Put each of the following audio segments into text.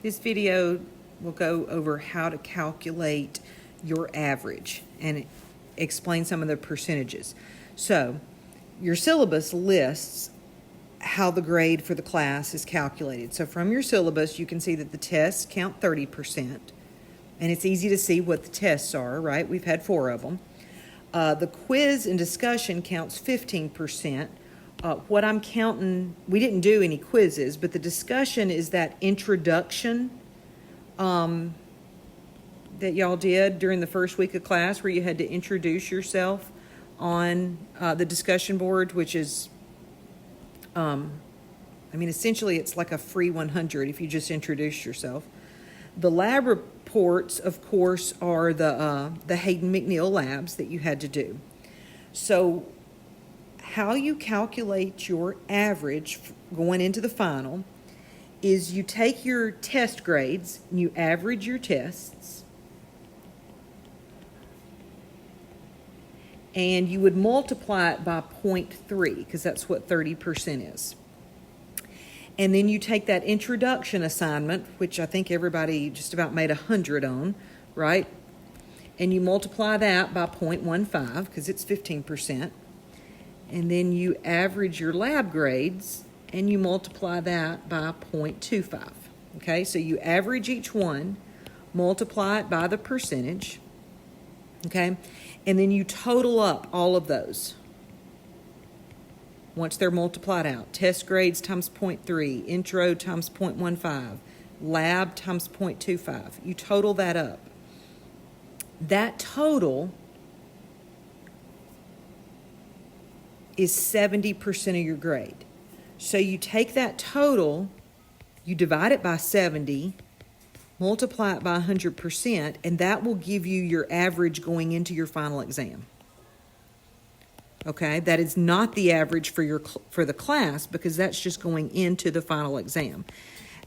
This video will go over how to calculate your average and explain some of the percentages. So, your syllabus lists how the grade for the class is calculated. So from your syllabus, you can see that the tests count 30%, and it's easy to see what the tests are, right? We've had 4 of them. The quiz and discussion counts 15%. What I'm counting, we didn't do any quizzes, but the discussion is that introduction that y'all did during the first week of class where you had to introduce yourself on the discussion board, which is, essentially it's like a free 100 if you just introduce yourself. The lab reports, of course, are the Hayden McNeil labs that you had to do. So how you calculate your average going into the final is you take your test grades and you average your tests, and you would multiply it by 0.3 because that's what 30% is. And then you take that introduction assignment, which I think everybody just about made 100 on, right? And you multiply that by 0.15 because it's 15%. And then you average your lab grades and you multiply that by 0.25. Okay, so you average each one, multiply it by the percentage, okay? And then you total up all of those once they're multiplied out. Test grades times 0.3, intro times 0.15, lab times 0.25. You total that up. That total is 70% of your grade. So you take that total, you divide it by 70, multiply it by 100%, and that will give you your average going into your final exam. Okay, that is not the average for the class because that's just going into the final exam.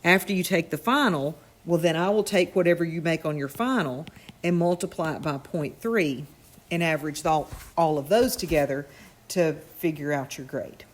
After you take the final, well then I will take whatever you make on your final and multiply it by 0.3 and average all of those together to figure out your grade.